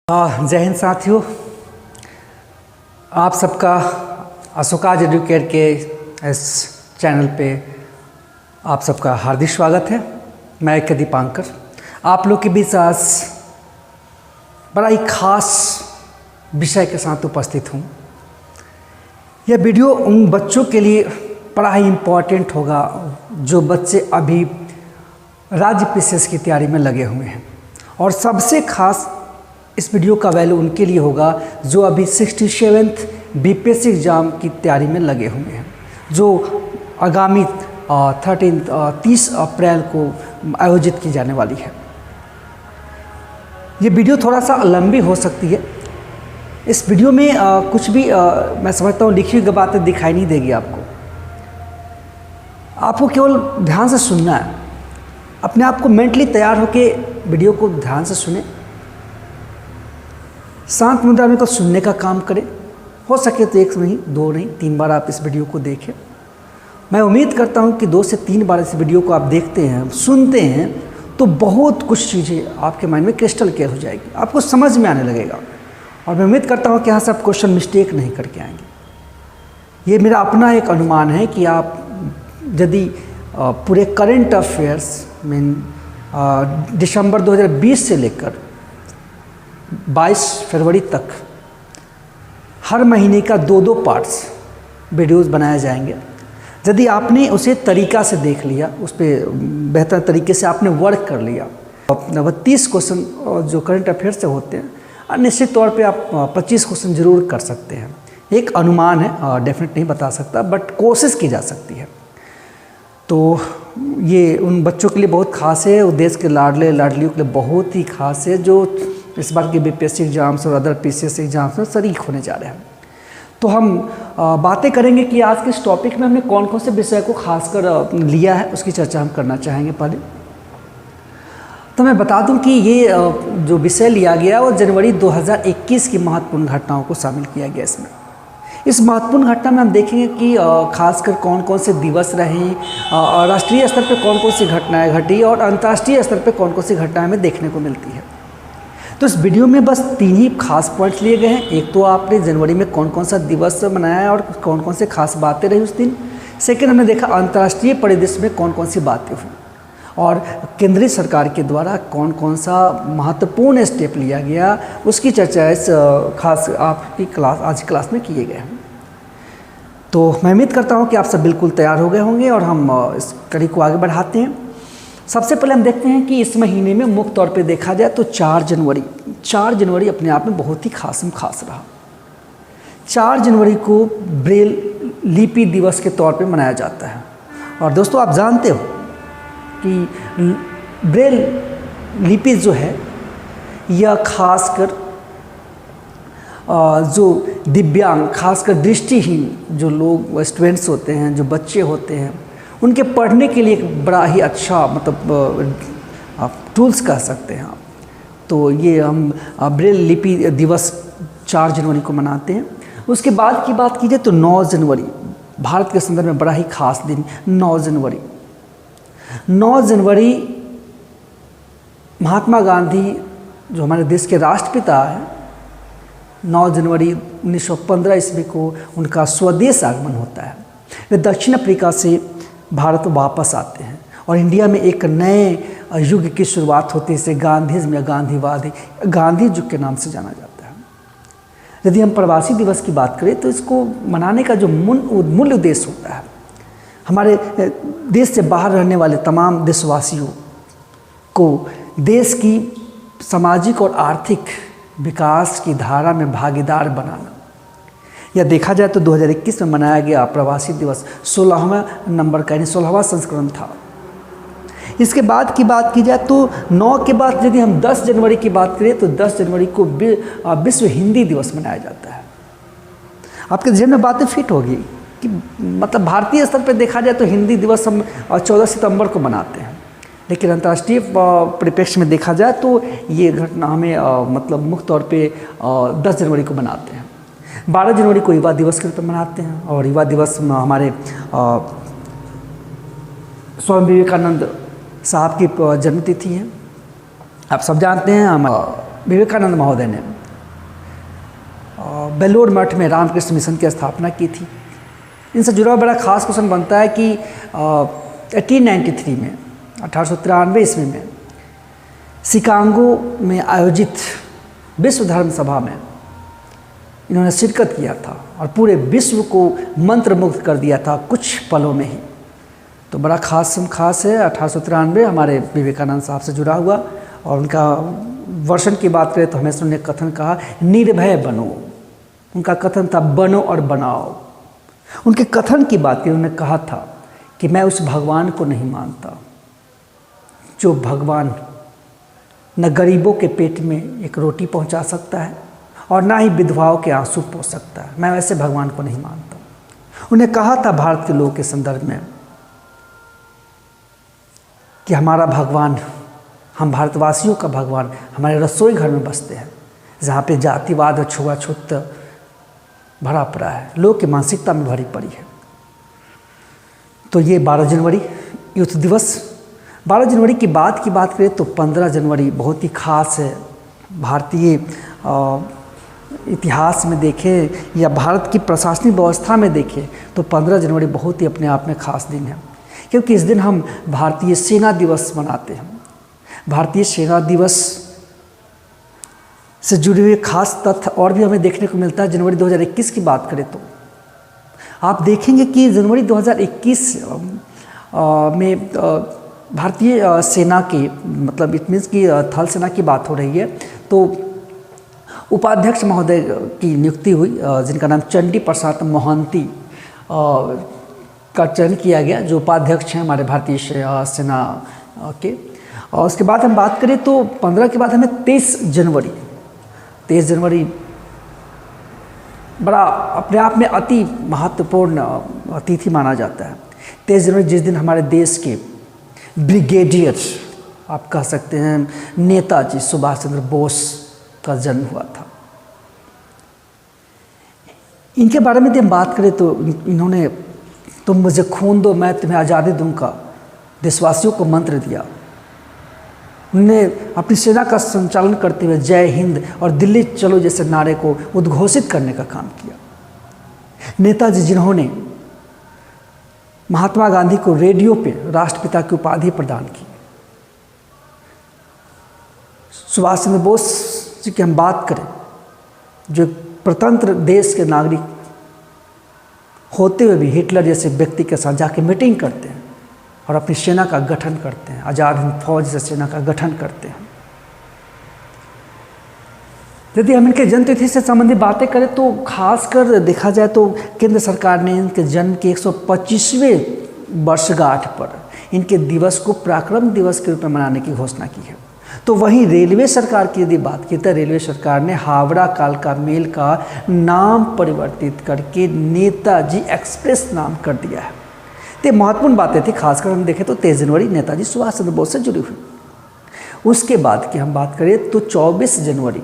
जय हिंद साथियों, आप सबका अशोकाज एडुकेयर के इस चैनल पे आप सबका हार्दिक स्वागत है। मैं के दीपांकर आप लोग के बीच आज बड़ा ही खास विषय के साथ उपस्थित हूँ। यह वीडियो उन बच्चों के लिए बड़ा ही इम्पोर्टेंट होगा जो बच्चे अभी राज्य पीसीएस की तैयारी में लगे हुए हैं, और सबसे खास इस वीडियो का वैल्यू उनके लिए होगा जो अभी 67th बीपीएससी एग्ज़ाम की तैयारी में लगे हुए हैं, जो आगामी 30 अप्रैल को आयोजित की जाने वाली है। ये वीडियो थोड़ा सा लंबी हो सकती है। इस वीडियो में कुछ भी मैं समझता हूँ लिखी हुई बातें दिखाई नहीं देगी आपको केवल ध्यान से सुनना है। अपने आप को मेंटली तैयार होकर वीडियो को ध्यान से सुने, शांत मुद्रा में तो सुनने का काम करें। हो सके तो एक नहीं, दो नहीं, 3 बार आप इस वीडियो को देखें। मैं उम्मीद करता हूं कि 2 से 3 बार इस वीडियो को आप देखते हैं, सुनते हैं, तो बहुत कुछ चीज़ें आपके माइंड में क्रिस्टल क्लियर हो जाएगी, आपको समझ में आने लगेगा। और मैं उम्मीद करता हूं कि यहाँ से आप क्वेश्चन मिस्टेक नहीं करके आएंगे। ये मेरा अपना एक अनुमान है कि आप यदि पूरे करंट अफेयर्स दिसंबर 2020 से लेकर 22 फरवरी तक हर महीने का 2-2 पार्ट्स वीडियोज़ बनाए जाएंगे। यदि आपने उसे तरीक़ा से देख लिया, उस पर बेहतर तरीके से आपने वर्क कर लिया, 32 क्वेश्चन जो करंट अफेयर से होते हैं, और निश्चित तौर पे आप 25 क्वेश्चन ज़रूर कर सकते हैं। एक अनुमान है, डेफिनेट नहीं बता सकता, बट कोशिश की जा सकती है। तो ये उन बच्चों के लिए बहुत खास है, देश के लाडले लाडलियों के लिए बहुत ही खास है जो इस बार के बीपीएससी एग्ज़ाम्स और अदर पीसीएस एग्ज़ाम्स में शरीक होने जा रहे हैं। तो हम बातें करेंगे कि आज के इस टॉपिक में हमने कौन कौन से विषय को खासकर लिया है, उसकी चर्चा हम करना चाहेंगे। पहले तो मैं बता दूं कि ये जो विषय लिया गया वो जनवरी 2021 की महत्वपूर्ण घटनाओं को शामिल किया गया इसमें। इस महत्वपूर्ण घटना में हम देखेंगे कि खासकर कौन कौन से दिवस रहे, राष्ट्रीय स्तर पर कौन कौन सी घटनाएँ घटी और अंतर्राष्ट्रीय स्तर पर कौन कौन सी घटनाएँ हमें देखने को मिलती है। तो इस वीडियो में बस 3 ही खास पॉइंट्स लिए गए हैं। एक तो आपने जनवरी में कौन कौन सा दिवस मनाया है और कौन कौन से खास बातें रही उस दिन। सेकंड, हमने देखा अंतर्राष्ट्रीय परिदृश्य में कौन कौन सी बातें हुई, और केंद्रीय सरकार के द्वारा कौन कौन सा महत्वपूर्ण स्टेप लिया गया, उसकी चर्चा इस खास आपकी क्लास आज की क्लास में किए गए हैं। तो मैं उम्मीद करता हूँ कि आप सब बिल्कुल तैयार हो गए होंगे और हम इस कड़ी को आगे बढ़ाते हैं। सबसे पहले हम देखते हैं कि इस महीने में मुख्य तौर पे देखा जाए तो 4 जनवरी अपने आप में बहुत ही खास रहा। 4 जनवरी को ब्रेल लिपि दिवस के तौर पे मनाया जाता है। और दोस्तों, आप जानते हो कि ब्रेल लिपि जो है यह खासकर जो दिव्यांग, खासकर दृष्टिहीन जो लोग स्टूडेंट्स होते हैं, जो बच्चे होते हैं, उनके पढ़ने के लिए एक बड़ा ही अच्छा आप टूल्स कह सकते हैं आप। तो ये हम ब्रेल लिपि दिवस 4 जनवरी को मनाते हैं। उसके बाद की बात की जाए तो 9 जनवरी भारत के संदर्भ में बड़ा ही खास दिन। 9 जनवरी महात्मा गांधी जो हमारे देश के राष्ट्रपिता हैं, 9 जनवरी 1915 ईस्वी को उनका स्वदेश आगमन होता है। वे दक्षिण अफ्रीका से भारत वापस आते हैं और इंडिया में एक नए युग की शुरुआत होती है। इसे गांधीज़्म या गांधीवादी, गांधी युग के नाम से जाना जाता है। यदि हम प्रवासी दिवस की बात करें तो इसको मनाने का जो मूल उद्देश्य होता है, हमारे देश से बाहर रहने वाले तमाम देशवासियों को देश की सामाजिक और आर्थिक विकास की धारा में भागीदार बनाना। यह देखा जाए तो 2021 में मनाया गया प्रवासी दिवस 16वां नंबर का, यानी 16वां संस्करण था। इसके बाद की बात की जाए तो 9 के बाद यदि हम 10 जनवरी की बात करें तो 10 जनवरी को विश्व हिंदी दिवस मनाया जाता है। आपके जहन में बातें फिट होगी कि मतलब भारतीय स्तर पर देखा जाए तो हिंदी दिवस हम 14 सितंबर को मनाते हैं, लेकिन अंतर्राष्ट्रीय परिप्रेक्ष्य में देखा जाए तो ये घटना हमें मुख्य तौर पे 10 जनवरी को मनाते हैं। 12 जनवरी को युवा दिवस के रूप में मनाते हैं, और युवा दिवस में हमारे स्वामी विवेकानंद साहब की जन्मतिथि है। आप सब जानते हैं, हम विवेकानंद महोदय ने बेलोर मठ में रामकृष्ण मिशन की स्थापना की थी। इनसे जुड़ा हुआ बड़ा खास क्वेश्चन बनता है कि 1893 में 1893 ईस्वी में शिकागो में आयोजित विश्व धर्म सभा में इन्होंने शिरकत किया था और पूरे विश्व को मंत्रमुग्ध कर दिया था कुछ पलों में ही। तो बड़ा खास है 1893 हमारे विवेकानंद साहब से जुड़ा हुआ। और उनका वर्षन की बात करें तो हमेशा उन्होंने कथन कहा निर्भय बनो। उनका कथन था बनो और बनाओ। उनके कथन की बात करें उन्होंने कहा था कि मैं उस भगवान को नहीं मानता जो भगवान न गरीबों के पेट में एक रोटी पहुंचा सकता है और ना ही विधवाओं के आंसू पोंछ सकता है। मैं वैसे भगवान को नहीं मानता। उन्हें कहा था भारत के लोगों के संदर्भ में कि हमारा भगवान, हम भारतवासियों का भगवान हमारे रसोई घर में बसते हैं, जहाँ पे जातिवाद और छुआछूत भरा पड़ा है, लोग की मानसिकता में भरी पड़ी है। तो ये 12 जनवरी यूथ दिवस। 12 जनवरी की बात करें तो 15 जनवरी बहुत ही खास है। भारतीय इतिहास में देखें या भारत की प्रशासनिक व्यवस्था में देखें तो 15 जनवरी बहुत ही अपने आप में खास दिन है, क्योंकि इस दिन हम भारतीय सेना दिवस मनाते हैं। भारतीय सेना दिवस से जुड़े हुए खास तथ्य और भी हमें देखने को मिलता है। जनवरी 2021 की बात करें तो आप देखेंगे कि जनवरी 2021 में भारतीय सेना की, मतलब इट मीन्स की थल सेना की बात हो रही है, तो उपाध्यक्ष महोदय की नियुक्ति हुई, जिनका नाम चंडी प्रसाद मोहंती का चयन किया गया, जो उपाध्यक्ष हैं हमारे भारतीय सेना के। और उसके बाद हम बात करें तो 15 के बाद हमें 23 जनवरी बड़ा अपने आप में अति महत्वपूर्ण तिथि माना जाता है। 23 जनवरी जिस दिन हमारे देश के ब्रिगेडियर, आप कह सकते हैं नेताजी सुभाष चंद्र बोस का जन्म हुआ था। इनके बारे में यदि हम बात करें तो इन्होंने तुम मुझे खून दो मैं तुम्हें आज़ादी दूंगा देशवासियों को मंत्र दिया। उन्होंने अपनी सेना का संचालन करते हुए जय हिंद और दिल्ली चलो जैसे नारे को उद्घोषित करने का काम किया। नेताजी जिन्होंने महात्मा गांधी को रेडियो पे राष्ट्रपिता की उपाधि प्रदान की। सुभाष चंद्र बोस जी की हम बात करें, जो प्रतंत्र देश के नागरिक होते हुए भी हिटलर जैसे व्यक्ति के साथ जाके मीटिंग करते हैं और अपनी सेना का गठन करते हैं, आज़ाद हिंद फौज जैसे सेना का गठन करते हैं। यदि हम इनके जन्मतिथि से संबंधित बातें करें तो खासकर देखा जाए तो केंद्र सरकार ने इनके जन्म के 125वें वर्षगांठ पर इनके दिवस को पराक्रम दिवस के रूप में मनाने की घोषणा की है। तो वहीं रेलवे सरकार की यदि बात की तो रेलवे सरकार ने हावड़ा कालका मेल का नाम परिवर्तित करके नेताजी एक्सप्रेस नाम कर दिया है। तो महत्वपूर्ण बातें थी, खासकर हम देखें तो 23 जनवरी नेताजी सुभाष चंद्र बोस से जुड़ी हुई। उसके बाद की हम बात करें तो 24 जनवरी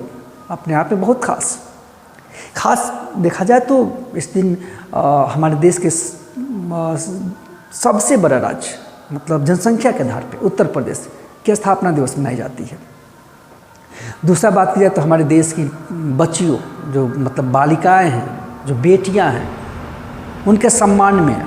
अपने आप में बहुत खास देखा जाए तो इस दिन हमारे देश के सबसे बड़ा राज्य, मतलब जनसंख्या के आधार पर उत्तर प्रदेश की स्थापना दिवस मनाई जाती है। दूसरा बात की जाए तो हमारे देश की बच्चियों, जो मतलब बालिकाएं हैं, जो बेटियां हैं, उनके सम्मान में,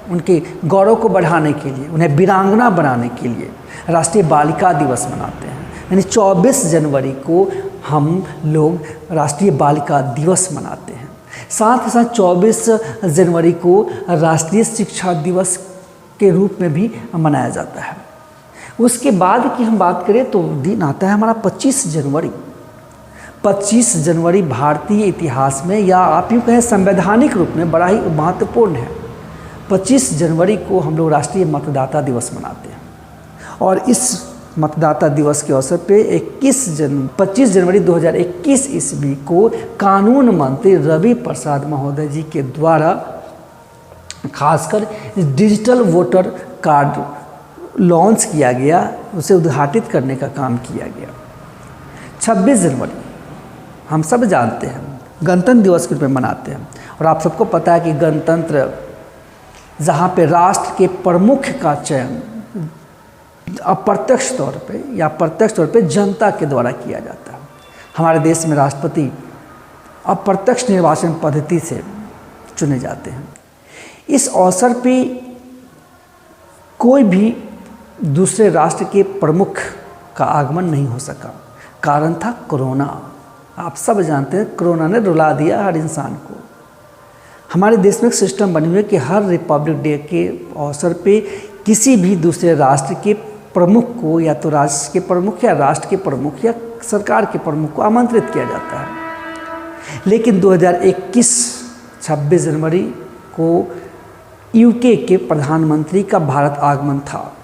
उनके गौरव को बढ़ाने के लिए, उन्हें वीरांगना बनाने के लिए राष्ट्रीय बालिका दिवस मनाते हैं। यानी 24 जनवरी को हम लोग राष्ट्रीय बालिका दिवस मनाते हैं। साथ ही साथ 24 जनवरी को राष्ट्रीय शिक्षा दिवस के रूप में भी मनाया जाता है। उसके बाद की हम बात करें तो दिन आता है हमारा 25 जनवरी। 25 जनवरी भारतीय इतिहास में, या आप यूँ कहें संवैधानिक रूप में, बड़ा ही महत्वपूर्ण है। 25 जनवरी को हम लोग राष्ट्रीय मतदाता दिवस मनाते हैं और इस मतदाता दिवस के अवसर पे 25 जनवरी 2021 ईस्वी को कानून मंत्री रवि प्रसाद महोदय जी के द्वारा खासकर डिजिटल वोटर कार्ड लॉन्च किया गया, उसे उद्घाटित करने का काम किया गया। 26 जनवरी हम सब जानते हैं गणतंत्र दिवस के रूप में मनाते हैं और आप सबको पता है कि गणतंत्र जहाँ पे राष्ट्र के प्रमुख का चयन अप्रत्यक्ष तौर पे या प्रत्यक्ष तौर पे जनता के द्वारा किया जाता है। हमारे देश में राष्ट्रपति अप्रत्यक्ष निर्वाचन पद्धति से चुने जाते हैं। इस अवसर पे कोई भी दूसरे राष्ट्र के प्रमुख का आगमन नहीं हो सका। कारण था कोरोना। आप सब जानते हैं कोरोना ने रुला दिया हर इंसान को। हमारे देश में एक सिस्टम बनी हुई है कि हर रिपब्लिक डे के अवसर पे किसी भी दूसरे राष्ट्र के प्रमुख को या तो राष्ट्र के प्रमुख या राष्ट्र के प्रमुख या सरकार के प्रमुख को आमंत्रित किया जाता है। लेकिन 2021 26 जनवरी को यूके के प्रधानमंत्री का भारत आगमन था,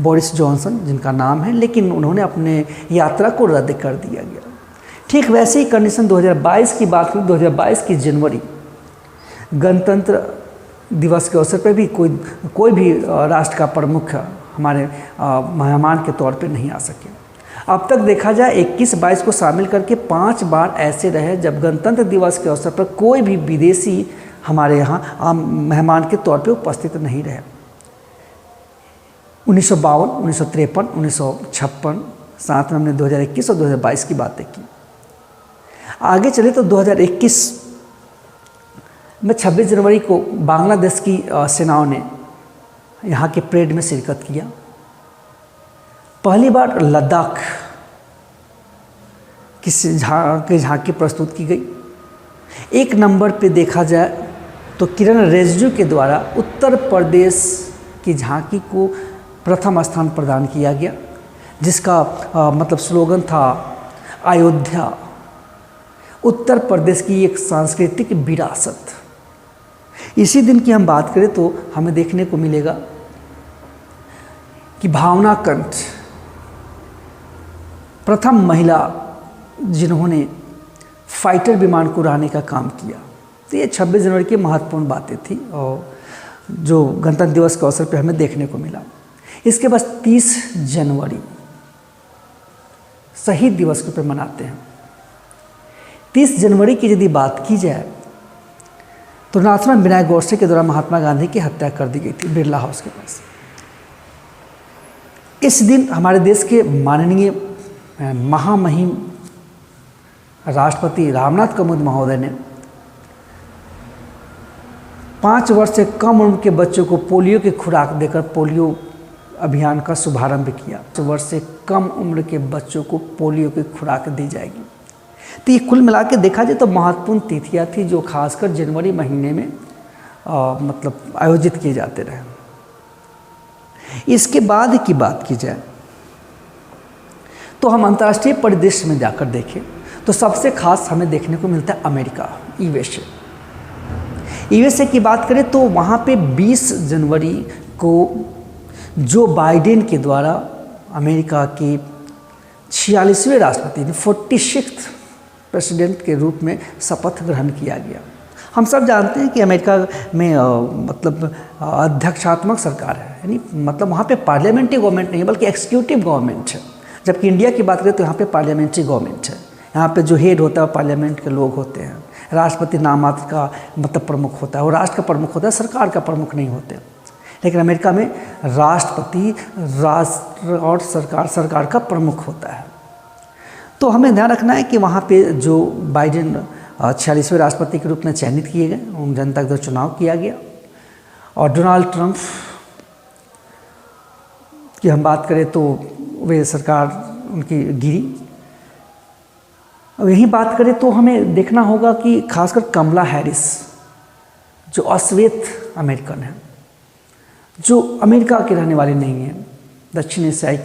बोरिस जॉनसन जिनका नाम है, लेकिन उन्होंने अपने यात्रा को रद्द कर दिया गया। ठीक वैसे ही कंडीशन 2022 की बात करें, 2022 की जनवरी गणतंत्र दिवस के अवसर पर भी कोई भी राष्ट्र का प्रमुख हमारे मेहमान के तौर पे नहीं आ सके। अब तक देखा जाए 21-22 को शामिल करके 5 बार ऐसे रहे जब गणतंत्र दिवस के अवसर पर कोई भी विदेशी हमारे यहाँ मेहमान के तौर पे उपस्थित नहीं रहे। 1952, 1953, 1956, साथ में हमने 2021 और 2022 की बातें की। आगे चले तो 2021 में 26 जनवरी को बांग्लादेश की सेनाओं ने यहाँ के परेड में शिरकत किया। पहली बार लद्दाख की झांकी प्रस्तुत की गई। 1 नंबर पे देखा जाए तो किरण रिजिजू के द्वारा उत्तर प्रदेश की झांकी को प्रथम स्थान प्रदान किया गया, जिसका मतलब स्लोगन था अयोध्या उत्तर प्रदेश की एक सांस्कृतिक विरासत। इसी दिन की हम बात करें तो हमें देखने को मिलेगा कि भावना कंठ प्रथम महिला जिन्होंने फाइटर विमान को उड़ाने का काम किया। तो ये 26 जनवरी की महत्वपूर्ण बातें थी और जो गणतंत्र दिवस के अवसर पर हमें देखने को मिला। इसके बाद 30 जनवरी शहीद दिवस के ऊपर मनाते हैं। 30 जनवरी की यदि बात की जाए तो नाथुराम विनायक गोडसे के द्वारा महात्मा गांधी की हत्या कर दी गई थी बिरला हाउस के पास। इस दिन हमारे देश के माननीय महामहिम राष्ट्रपति रामनाथ कोविंद महोदय ने 5 वर्ष से कम उम्र के बच्चों को पोलियो की खुराक देकर पोलियो अभियान का शुभारंभ किया। 5 वर्ष से कम उम्र के बच्चों को पोलियो की खुराक दी जाएगी। तो ये कुल मिला के देखा जाए तो महत्वपूर्ण तिथियाँ थी जो खासकर जनवरी महीने में मतलब आयोजित किए जाते रहे। इसके बाद की बात की जाए तो हम अंतर्राष्ट्रीय परिदृश्य में जाकर देखें तो सबसे खास हमें देखने को मिलता है अमेरिका, यूएसए की बात करें तो वहाँ पे 20 जनवरी को जो बाइडेन के द्वारा अमेरिका के 46वें राष्ट्रपति ने 46th प्रेसिडेंट के रूप में शपथ ग्रहण किया गया। हम सब जानते हैं कि अमेरिका में मतलब अध्यक्षात्मक सरकार है, यानी मतलब वहाँ पे पार्लियामेंट्री गवर्नमेंट नहीं है बल्कि एक्सिक्यूटिव गवर्नमेंट है। जबकि इंडिया की बात करें तो यहाँ पे पार्लियामेंट्री गवर्नमेंट है। यहाँ पे जो हेड होता है पार्लियामेंट के लोग होते हैं। राष्ट्रपति नाम मात्र का मतलब प्रमुख होता है, वो राष्ट्र का प्रमुख होता है, सरकार का प्रमुख नहीं होते। लेकिन अमेरिका में राष्ट्रपति राष्ट्र और सरकार का प्रमुख होता है। तो हमें ध्यान रखना है कि वहाँ पे जो बाइडेन 46वें राष्ट्रपति के रूप में चयनित किए गए, उन जनता के द्वारा चुनाव किया गया। और डोनाल्ड ट्रंप की हम बात करें तो वे सरकार उनकी गिरी। और यही बात करें तो हमें देखना होगा कि खासकर कमला हैरिस जो अश्वेत अमेरिकन है, जो अमेरिका के रहने वाले नहीं हैं, दक्षिण एशियाई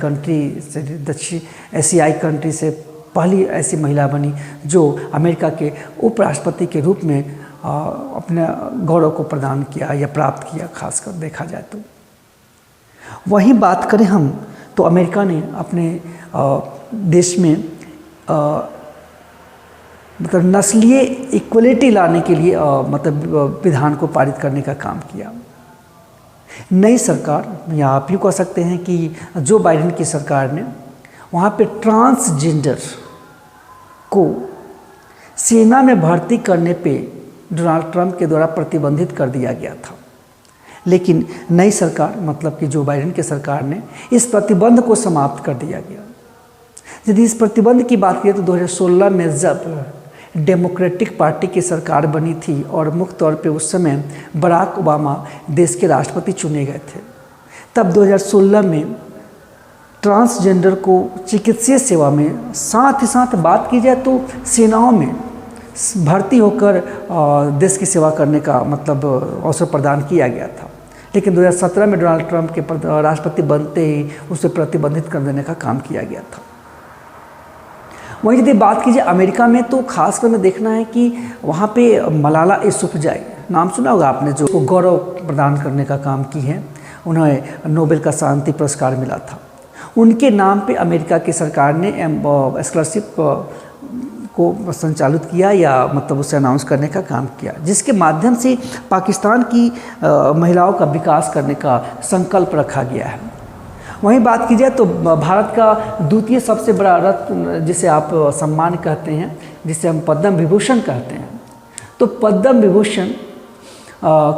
कंट्री से पहली ऐसी महिला बनी जो अमेरिका के उपराष्ट्रपति के रूप में अपने गौरव को प्रदान किया या प्राप्त किया। खासकर देखा जाए तो वही बात करें हम तो अमेरिका ने अपने देश में मतलब नस्लीय इक्वलिटी लाने के लिए मतलब विधान को पारित करने का काम किया। नई सरकार या आप यूँ कह सकते हैं कि जो बाइडेन की सरकार ने वहाँ पे ट्रांसजेंडर को सेना में भर्ती करने पे डोनाल्ड ट्रंप के द्वारा प्रतिबंधित कर दिया गया था। लेकिन नई सरकार मतलब कि जो बाइडेन की सरकार ने इस प्रतिबंध को समाप्त कर दिया गया। यदि इस प्रतिबंध की बात करें तो 2016 में जब डेमोक्रेटिक पार्टी की सरकार बनी थी और मुख्य तौर पे उस समय बराक ओबामा देश के राष्ट्रपति चुने गए थे। तब 2016 में ट्रांसजेंडर को चिकित्सीय सेवा में, साथ ही साथ बात की जाए तो सेनाओं में भर्ती होकर देश की सेवा करने का मतलब अवसर प्रदान किया गया था। लेकिन 2017 में डोनाल्ड ट्रंप के राष्ट्रपति बनते ही उसे प्रतिबंधित कर देने का काम किया गया था। वहीं यदि बात कीजिए अमेरिका में, तो खासकर में देखना है कि वहाँ पे मलाला यूसुफ़ज़ई, नाम सुना होगा आपने, जो गौरव प्रदान करने का काम की है, उन्हें नोबेल का शांति पुरस्कार मिला था। उनके नाम पे अमेरिका की सरकार ने स्कॉलरशिप को संचालित किया या मतलब उसे अनाउंस करने का काम किया, जिसके माध्यम से पाकिस्तान की महिलाओं का विकास करने का संकल्प रखा गया है। वहीं बात की जाए तो भारत का द्वितीय सबसे बड़ा रत्न, जिसे आप सम्मान कहते हैं, जिसे हम पद्म विभूषण कहते हैं, तो पद्म विभूषण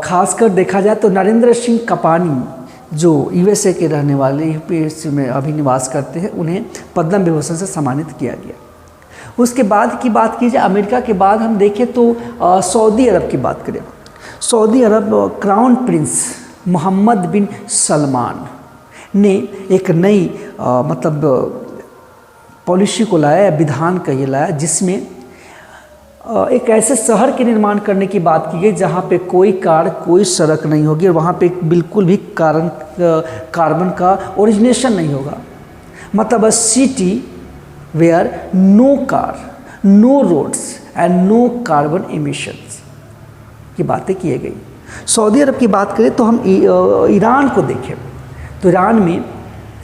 खासकर देखा जाए तो नरेंद्र सिंह कपानी, जो यूएसए के रहने वाले, यूपीएससी में अभी निवास करते हैं, उन्हें पद्म विभूषण से सम्मानित किया गया। उसके बाद की बात की जाए अमेरिका के बाद हम देखें तो सऊदी अरब की बात करें। सऊदी अरब क्राउन प्रिंस मोहम्मद बिन सलमान ने एक नई मतलब पॉलिसी को लाया, विधान का ये लाया, जिसमें एक ऐसे शहर के निर्माण करने की बात की गई जहाँ पे कोई कार, कोई सड़क नहीं होगी और वहाँ पे बिल्कुल भी कार्बन का ओरिजिनेशन नहीं होगा। मतलब a city where no car, no roads and no carbon emissions की बातें की गई। सऊदी अरब की बात करें तो हम ईरान को देखें तो ईरान में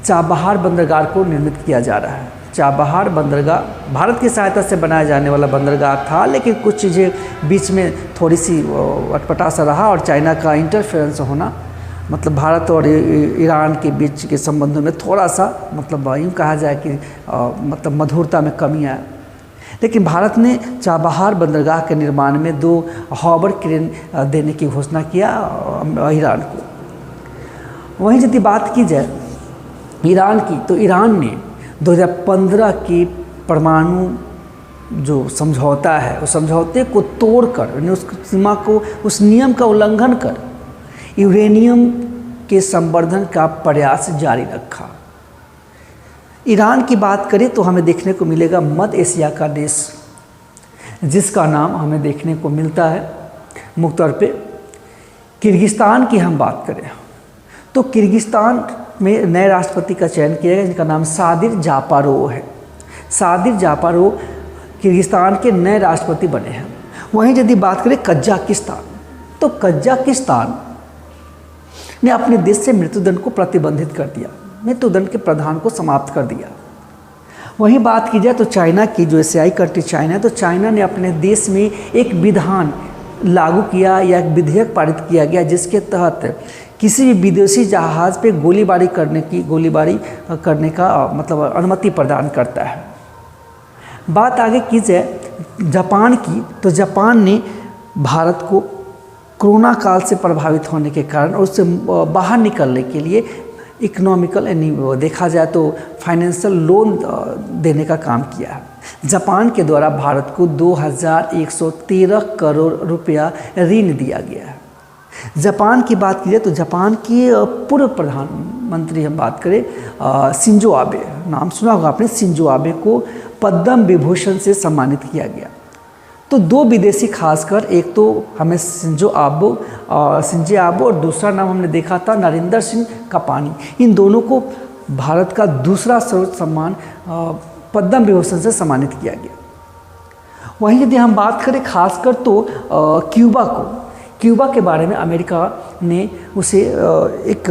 चाबहार बंदरगाह को निर्मित किया जा रहा है। चाबहार बंदरगाह भारत की सहायता से बनाया जाने वाला बंदरगाह था, लेकिन कुछ चीज़ें बीच में थोड़ी सी अटपटा सा रहा और चाइना का इंटरफेरेंस होना, मतलब भारत और ईरान के बीच के संबंधों में थोड़ा सा मतलब यूँ कहा जाए कि मतलब मधुरता में कमी आया। लेकिन भारत ने चाबहार बंदरगाह के निर्माण में 2 हॉवर क्रेन देने की घोषणा किया ईरान को। वहीं यदि बात की जाए ईरान की, तो ईरान ने 2015 की परमाणु जो समझौता है, उस समझौते को तोड़कर, उस सीमा को, उस नियम का उल्लंघन कर यूरेनियम के संवर्धन का प्रयास जारी रखा। ईरान की बात करें तो हमें देखने को मिलेगा मध्य एशिया का देश, जिसका नाम हमें देखने को मिलता है मुख्य तौर पे किर्गिस्तान की हम बात करें तो किर्गिस्तान में नए राष्ट्रपति का चयन किया गया, जिनका नाम सादिर जापारोव है। सादिर जापारोव किर्गिस्तान के नए राष्ट्रपति बने हैं। वहीं यदि बात करें कजाकिस्तान, तो कजाकिस्तान ने अपने देश से मृत्युदंड को प्रतिबंधित कर दिया, मृत्युदंड के प्रावधान को समाप्त कर दिया। वहीं बात की जाए तो चाइना की, जो एशियाई कंट्री चाइना है, तो चाइना ने अपने देश में एक विधान लागू किया या एक विधेयक पारित किया गया, जिसके तहत किसी भी विदेशी जहाज़ पे गोलीबारी करने का मतलब अनुमति प्रदान करता है। बात आगे की जाए जापान की, तो जापान ने भारत को कोरोना काल से प्रभावित होने के कारण और उससे बाहर निकलने के लिए इकोनॉमिकल यानी देखा जाए तो फाइनेंशियल लोन देने का काम किया है। जापान के द्वारा भारत को 2113 करोड़ रुपया ऋण दिया गया है। जापान की बात की जाए तो जापान की पूर्व प्रधानमंत्री हम बात करें शिंजो आबे, नाम सुना होगा आपने, शिंजो आबे को पद्म विभूषण से सम्मानित किया गया। तो 2 विदेशी खासकर, एक तो हमें शिंजो आबे और दूसरा नाम हमने देखा था नरेंद्र सिंह कपानी। इन दोनों को भारत का दूसरा सर्वोच्च सम्मान पद्म विभूषण से सम्मानित किया गया। वहीं यदि हम बात करें खासकर तो क्यूबा के बारे में अमेरिका ने उसे एक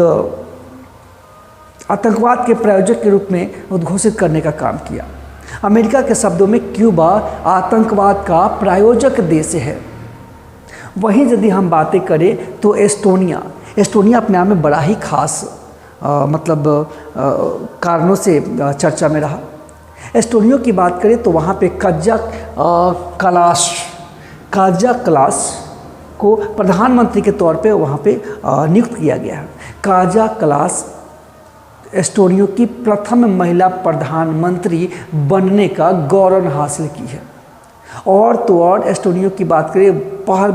आतंकवाद के प्रायोजक के रूप में उद्घोषित करने का काम किया। अमेरिका के शब्दों में क्यूबा आतंकवाद का प्रायोजक देश है। वहीं यदि हम बातें करें तो एस्टोनिया अपने आप में बड़ा ही खास कारणों से चर्चा में रहा। एस्टोनिया की बात करें तो वहाँ पे काजा क्लास को प्रधानमंत्री के तौर पे वहाँ पे नियुक्त किया गया है। काजा क्लास एस्टोनिया की प्रथम महिला प्रधानमंत्री बनने का गौरव हासिल की है और तो और एस्टोनिया की बात करें,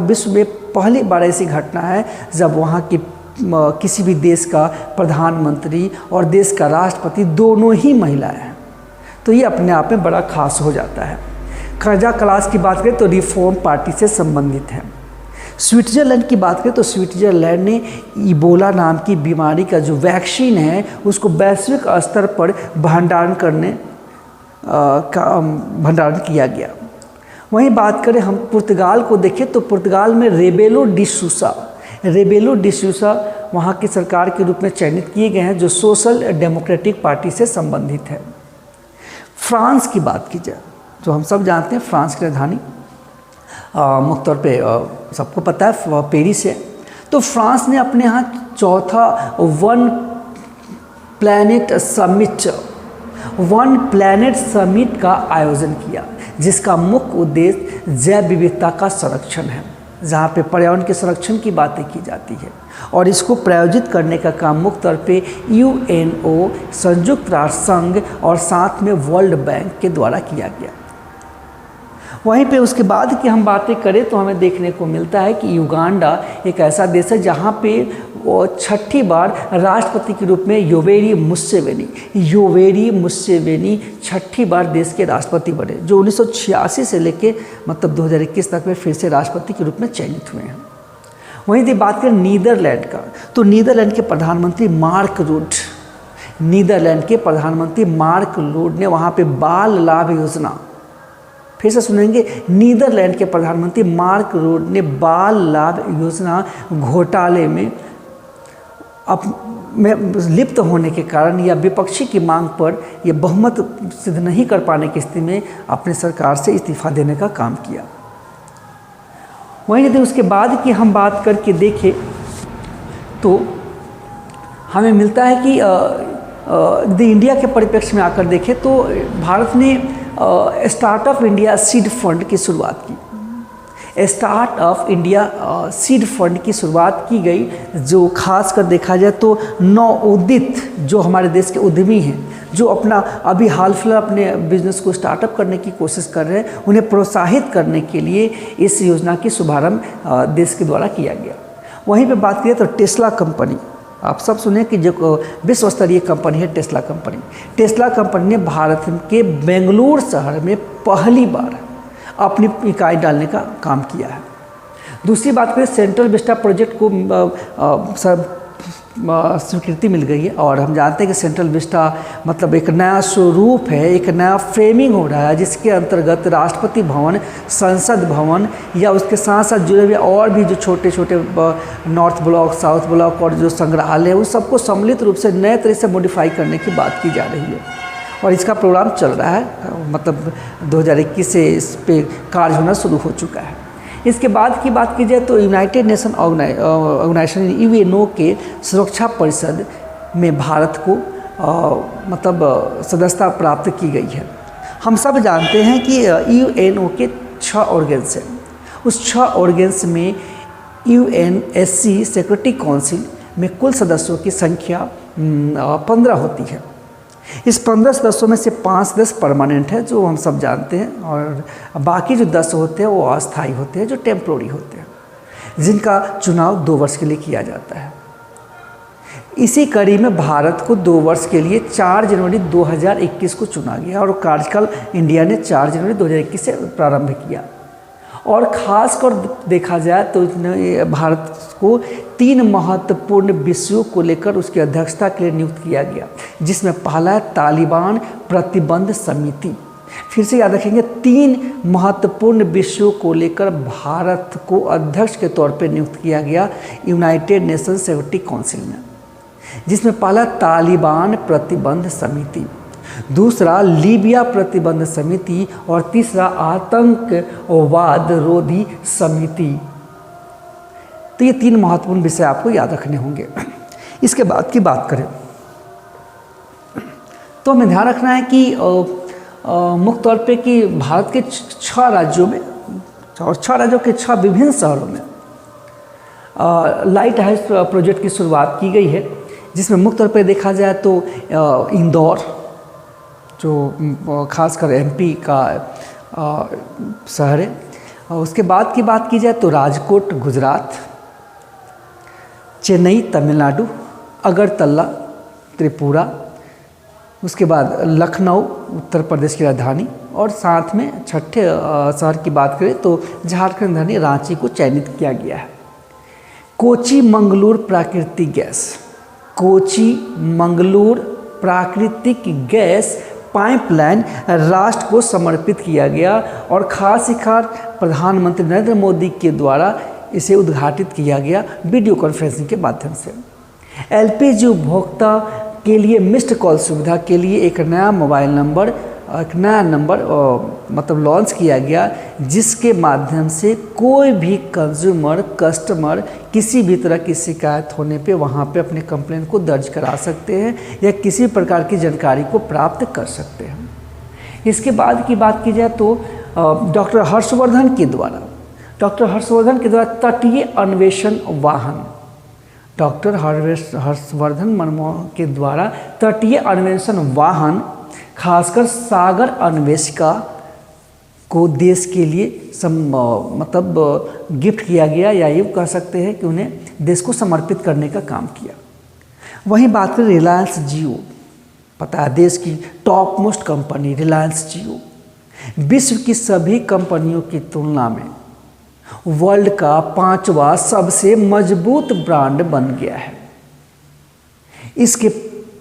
विश्व में पहली बार ऐसी घटना है जब वहाँ की किसी भी देश का प्रधानमंत्री और देश का राष्ट्रपति दोनों ही महिलाएं हैं। तो ये अपने आप में बड़ा खास हो जाता है। काजा क्लास की बात करें तो रिफॉर्म पार्टी से संबंधित है। स्विट्ज़रलैंड की बात करें तो स्विट्ज़रलैंड ने इबोला नाम की बीमारी का जो वैक्सीन है उसको वैश्विक स्तर पर भंडारण किया गया। वहीं बात करें हम पुर्तगाल को देखें तो पुर्तगाल में रेबेलो डिसूसा वहाँ की सरकार के रूप में चयनित किए गए हैं जो सोशल डेमोक्रेटिक पार्टी से संबंधित है। फ्रांस की बात की जाए तो हम सब जानते हैं फ्रांस की राजधानी मुख्य तौर पे सबको पता है पेरिस है। तो फ्रांस ने अपने यहाँ चौथा वन प्लैनेट समिट का आयोजन किया, जिसका मुख्य उद्देश्य जैव विविधता का संरक्षण है, जहाँ पे पर्यावरण के संरक्षण की बातें की जाती है। और इसको प्रायोजित करने का काम मुख्य तौर पे यूएनओ, संयुक्त राष्ट्र संघ और साथ में वर्ल्ड बैंक के द्वारा किया गया। वहीं पे उसके बाद की हम बातें करें तो हमें देखने को मिलता है कि युगांडा एक ऐसा देश है जहाँ पे वो छठी बार राष्ट्रपति के रूप में योवेरी मुसेवेनी छठी बार देश के राष्ट्रपति बने, जो 1986 से लेके मतलब 2021 तक में फिर से राष्ट्रपति के रूप में चयनित हुए हैं। वहीं यदि बात करें नीदरलैंड का तो नीदरलैंड के प्रधानमंत्री मार्क रूट ने वहाँ पे बाल लाभ योजना, फिर से सुनेंगे, नीदरलैंड के प्रधानमंत्री मार्क रूट ने बाल लाभ योजना घोटाले में लिप्त होने के कारण या विपक्षी की मांग पर यह बहुमत सिद्ध नहीं कर पाने की स्थिति में अपने सरकार से इस्तीफा देने का काम किया। वहीं यदि उसके बाद की हम बात करके देखें तो हमें मिलता है कि यदि इंडिया के परिप्रेक्ष्य में आकर देखें तो भारत ने स्टार्टअप इंडिया सीड फंड की शुरुआत की। स्टार्टअप इंडिया सीड फंड की शुरुआत की गई, जो खास कर देखा जाए तो नवोदित जो हमारे देश के उद्यमी हैं, जो अपना अभी हाल फिलहाल अपने बिजनेस को स्टार्टअप करने की कोशिश कर रहे हैं, उन्हें प्रोत्साहित करने के लिए इस योजना की शुभारंभ देश के द्वारा किया गया। वहीं पे बात करें तो टेस्ला कंपनी, आप सब सुने कि जो विश्व स्तरीय कंपनी है टेस्ला कंपनी ने भारत के बेंगलुरु शहर में पहली बार अपनी इकाई डालने का काम किया है। दूसरी बात करें सेंट्रल विस्टा प्रोजेक्ट को स्वीकृति मिल गई है और हम जानते हैं कि सेंट्रल विस्टा मतलब एक नया स्वरूप है, एक नया फ्रेमिंग हो रहा है, जिसके अंतर्गत राष्ट्रपति भवन, संसद भवन या उसके साथ साथ जुड़े हुए और भी जो छोटे छोटे नॉर्थ ब्लॉक, साउथ ब्लॉक और जो संग्रहालय है उन सबको सम्मिलित रूप से नए तरह से मॉडिफाई करने की बात की जा रही है और इसका प्रोग्राम चल रहा है, मतलब 2021 से इस पे कार्य होना शुरू हो चुका है। इसके बाद की बात की जाए तो यूनाइटेड नेशन ऑर्गेनाइजेशन यूएनओ के सुरक्षा परिषद में भारत को मतलब सदस्यता प्राप्त की गई है। हम सब जानते हैं कि यूएनओ के 6 ऑर्गेन्स हैं, उस 6 ऑर्गेन्स में यूएनएससी सिक्योरिटी काउंसिल में कुल सदस्यों की संख्या 15 होती है। इस 15 सदस्यों में से 5 सदस्य परमानेंट है, जो हम सब जानते हैं, और बाकी जो 10 होते हैं वो अस्थायी होते हैं, जो टेम्प्रोरी होते हैं, जिनका चुनाव 2 वर्ष के लिए किया जाता है। इसी कड़ी में भारत को 2 वर्ष के लिए 4 जनवरी 2021 को चुना गया और कार्यकाल इंडिया ने 4 जनवरी 2021 से प्रारंभ किया। और ख़ास कर देखा जाए तो भारत को 3 महत्वपूर्ण विषयों को लेकर उसकी अध्यक्षता के लिए नियुक्त किया गया, जिसमें पहला है तालिबान प्रतिबंध समिति। फिर से याद रखेंगे, 3 महत्वपूर्ण विषयों को लेकर भारत को अध्यक्ष के तौर पर नियुक्त किया गया यूनाइटेड नेशन सिक्योरिटी काउंसिल में, जिसमें पहला तालिबान प्रतिबंध समिति, दूसरा लीबिया प्रतिबंध समिति और तीसरा आतंकवाद रोधी समिति। तो ये 3 महत्वपूर्ण विषय आपको याद रखने होंगे। इसके बाद की बात करें तो हमें ध्यान रखना है कि मुख्य तौर पे कि भारत के 6 राज्यों में और 6 राज्यों के 6 विभिन्न शहरों में लाइट हाउस प्रोजेक्ट की शुरुआत की गई है, जिसमें मुख्य तौर पे देखा जाए तो इंदौर, जो खासकर एमपी का शहर है। और उसके बाद की बात की जाए तो राजकोट गुजरात, चेन्नई तमिलनाडु, अगरतला त्रिपुरा, उसके बाद लखनऊ उत्तर प्रदेश की राजधानी, और साथ में छठे शहर की बात करें तो झारखंड राजधानी रांची को चयनित किया गया है। कोची मंगलूर प्राकृतिक गैस, कोची मंगलूर प्राकृतिक गैस पाइपलाइन राष्ट्र को समर्पित किया गया और खास प्रधानमंत्री नरेंद्र मोदी के द्वारा इसे उद्घाटित किया गया वीडियो कॉन्फ्रेंसिंग के माध्यम से। एलपीजी उपभोक्ता के लिए मिस्ड कॉल सुविधा के लिए एक नया नंबर मतलब लॉन्च किया गया, जिसके माध्यम से कोई भी कस्टमर किसी भी तरह की शिकायत होने पे वहाँ पे अपने कंप्लेन को दर्ज करा सकते हैं या किसी प्रकार की जानकारी को प्राप्त कर सकते हैं। इसके बाद की बात की जाए तो डॉक्टर हर्षवर्धन के द्वारा तटीय अन्वेषण वाहन, डॉक्टर हर्षवर्धन मनमोहन के द्वारा तटीय अन्वेषण वाहन खासकर सागर अन्वेषिका को देश के लिए गिफ्ट किया गया, या ये कह सकते हैं कि उन्हें देश को समर्पित करने का काम किया। वहीं बात करें रिलायंस जियो, पता है देश की टॉप मोस्ट कंपनी रिलायंस जियो विश्व की सभी कंपनियों की तुलना में वर्ल्ड का 5वां सबसे मजबूत ब्रांड बन गया है। इसके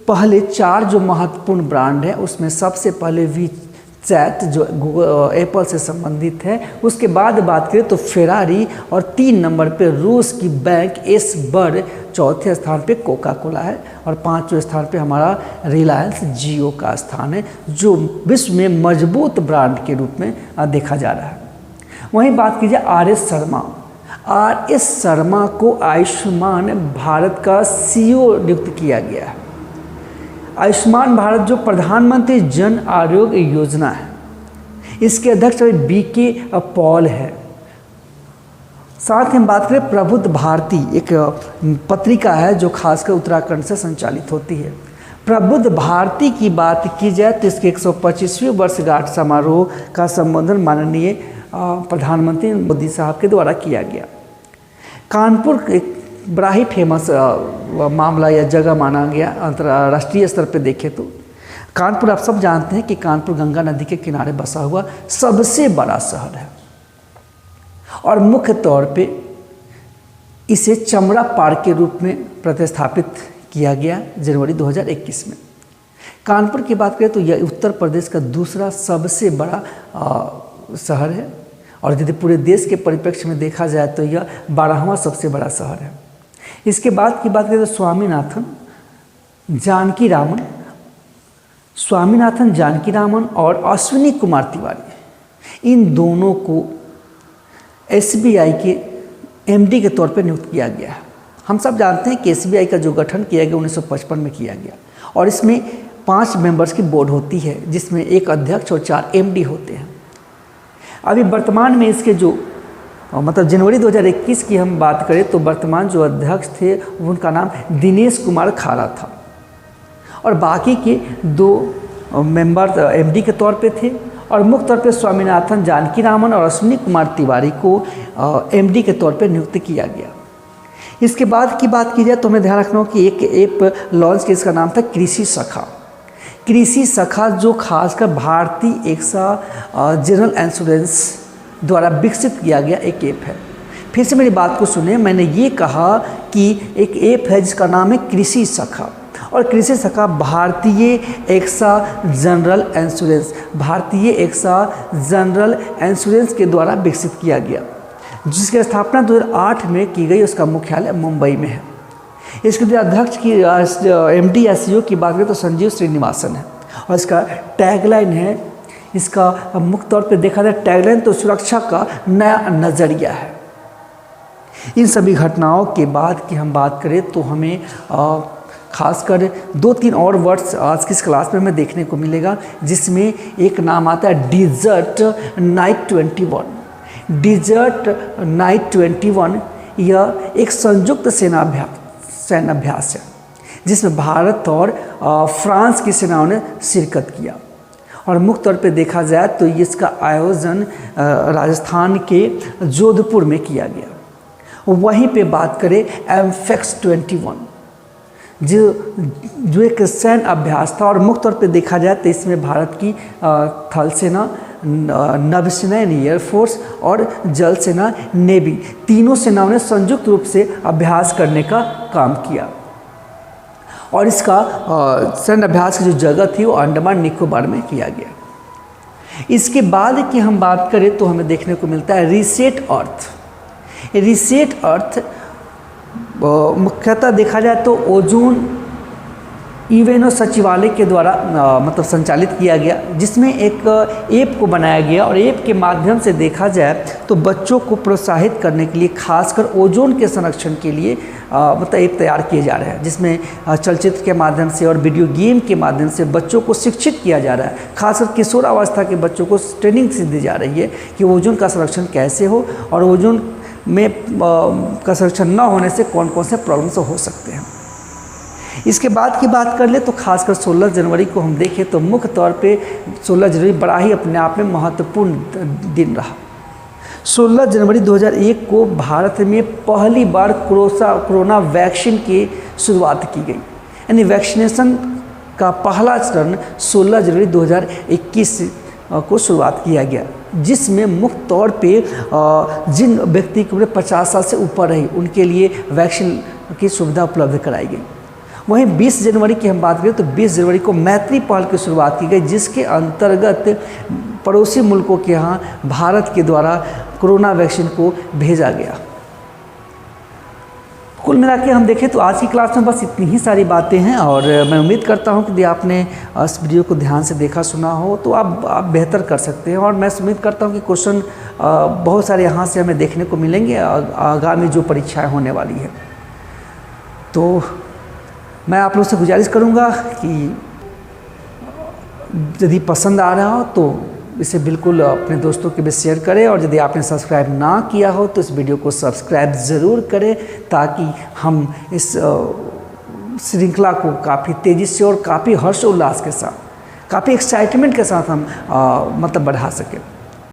पहले 4 जो महत्वपूर्ण ब्रांड हैं उसमें सबसे पहले वीचैट जो एप्पल से संबंधित है, उसके बाद बात करें तो फेरारी, और 3 नंबर पे रूस की बैंक एस बर्ड, चौथे स्थान पे कोका कोला है, और 5वें स्थान पे हमारा रिलायंस जियो का स्थान है, जो विश्व में मजबूत ब्रांड के रूप में देखा जा रहा है। वहीं बात कीजिए आर एस शर्मा को आयुष्मान भारत का सीईओ नियुक्त किया गया है। आयुष्मान भारत जो प्रधानमंत्री जन आरोग्य योजना है, इसके अध्यक्ष बीके पॉल है। साथ ही हम बात करें प्रबुद्ध भारती, एक पत्रिका है जो खासकर उत्तराखंड से संचालित होती है। प्रबुद्ध भारती की बात की जाए तो इसके 125वीं वर्षगांठ समारोह का संबोधन माननीय प्रधानमंत्री मोदी साहब के द्वारा किया गया। कानपुर एक बड़ा ही फेमस मामला या जगह माना गया अंतर्राष्ट्रीय स्तर पे देखें तो। कानपुर आप सब जानते हैं कि कानपुर गंगा नदी के किनारे बसा हुआ सबसे बड़ा शहर है, और मुख्य तौर पे इसे चमड़ा पार्क के रूप में प्रतिस्थापित किया गया जनवरी 2021 में। कानपुर की बात करें तो यह उत्तर प्रदेश का दूसरा सबसे बड़ा शहर है, और यदि पूरे देश के परिप्रेक्ष्य में देखा जाए तो यह 12वां सबसे बड़ा शहर है। इसके बाद की बात करें तो स्वामीनाथन जानकी रामन और अश्विनी कुमार तिवारी, इन दोनों को एसबीआई के एमडी के तौर पर नियुक्त किया गया है। हम सब जानते हैं कि एसबीआई का जो गठन किया गया 1955 में किया गया, और इसमें 5 मेंबर्स की बोर्ड होती है, जिसमें एक अध्यक्ष और 4 एमडी होते हैं। अभी वर्तमान में इसके जो मतलब जनवरी 2021 की हम बात करें तो वर्तमान जो अध्यक्ष थे उनका नाम दिनेश कुमार खारा था, और बाकी के 2 मेंबर एमडी के तौर पे थे, और मुख्य तौर पे स्वामीनाथन जानकी रामन और अश्विनी कुमार तिवारी को एमडी के तौर पे नियुक्त किया गया। इसके बाद की बात की जाए तो हमें ध्यान रखना हो कि एक ऐप लॉन्च किया, इसका नाम था कृषि सखा, जो खासकर भारतीय एक्सा जनरल इंश्योरेंस द्वारा विकसित किया गया एक ऐप है। फिर से मेरी बात को सुने, मैंने ये कहा कि एक ऐप है जिसका नाम है कृषि सखा, और कृषि सखा भारतीय एक्सा जनरल इंश्योरेंस के द्वारा विकसित किया गया, जिसकी स्थापना 2008 में की गई। उसका मुख्यालय मुंबई में है। इसके अध्यक्ष की एमडी या सीईओ की बात करें तो संजीव श्रीनिवासन है, और इसका टैगलाइन है, इसका मुख्य तौर पे देखा जाए टैगलाइन तो सुरक्षा का नया नज़रिया है। इन सभी घटनाओं के बाद की हम बात करें तो हमें खासकर 2-3 और वर्ड्स आज की इस क्लास में हमें देखने को मिलेगा, जिसमें एक नाम आता है डेजर्ट नाइट 21। यह एक संयुक्त सेनाभ्यास है जिसमें भारत और फ्रांस की सेनाओं ने शिरकत किया, और मुख्य तौर पे देखा जाए तो इसका आयोजन राजस्थान के जोधपुर में किया गया। वहीं पे बात करें एमफेक्स 21 जो एक सैन्य अभ्यास था, और मुख्य तौर पे देखा जाए तो इसमें भारत की थल सेना, नभसेना यानी एयरफोर्स और जल सेना नेवी, तीनों सेनाओं ने संयुक्त रूप से अभ्यास करने का काम किया। और इसका सैन्य अभ्यास की जो जगह थी वो अंडमान निकोबार में किया गया। इसके बाद की हम बात करें तो हमें देखने को मिलता है रीसेट अर्थ। रीसेट अर्थ मुख्यतः देखा जाए तो ओजोन यूएनओ सचिवालय के द्वारा मतलब संचालित किया गया, जिसमें एक ऐप को बनाया गया, और ऐप के माध्यम से देखा जाए तो बच्चों को प्रोत्साहित करने के लिए खासकर ओजोन के संरक्षण के लिए मतलब ऐप तैयार किए जा रहे हैं, जिसमें चलचित्र के माध्यम से और वीडियो गेम के माध्यम से बच्चों को शिक्षित किया जा रहा है। खासकर किशोरावस्था के बच्चों को ट्रेनिंग दी जा रही है कि ओजोन का संरक्षण कैसे हो और ओजोन में का संरक्षण न होने से कौन कौन से प्रॉब्लम्स हो सकते हैं। इसके बाद की बात कर ले तो खासकर 16 जनवरी को हम देखें तो मुख्य तौर पे 16 जनवरी बड़ा ही अपने आप में महत्वपूर्ण दिन रहा। 16 जनवरी 2001 को भारत में पहली बार कोरोना वैक्सीन की शुरुआत की गई, यानी वैक्सीनेशन का पहला चरण 16 जनवरी 2021 को शुरुआत किया गया, जिसमें मुख्य तौर पे जिन व्यक्ति की उम्र 50 साल से ऊपर रही उनके लिए वैक्सीन की सुविधा उपलब्ध कराई गई। वहीं 20 जनवरी की हम बात करें तो 20 जनवरी को मैत्री पहल की शुरुआत की गई, जिसके अंतर्गत पड़ोसी मुल्कों के यहाँ भारत के द्वारा कोरोना वैक्सीन को भेजा गया। कुल मिला के हम देखें तो आज की क्लास में बस इतनी ही सारी बातें हैं, और मैं उम्मीद करता हूं कि यदि आपने इस वीडियो को ध्यान से देखा सुना हो तो आप बेहतर कर सकते हैं। और मैं उम्मीद करता हूं कि क्वेश्चन बहुत सारे यहाँ से हमें देखने को मिलेंगे आगामी जो परीक्षाएं होने वाली है। तो मैं आप लोग से गुजारिश करूँगा कि यदि पसंद आ रहा हो तो इसे बिल्कुल अपने दोस्तों के बीच शेयर करें, और यदि आपने सब्सक्राइब ना किया हो तो इस वीडियो को सब्सक्राइब ज़रूर करें, ताकि हम इस श्रृंखला को काफ़ी तेज़ी से और काफ़ी हर्षोल्लास के साथ, काफ़ी एक्साइटमेंट के साथ हम मतलब बढ़ा सकें।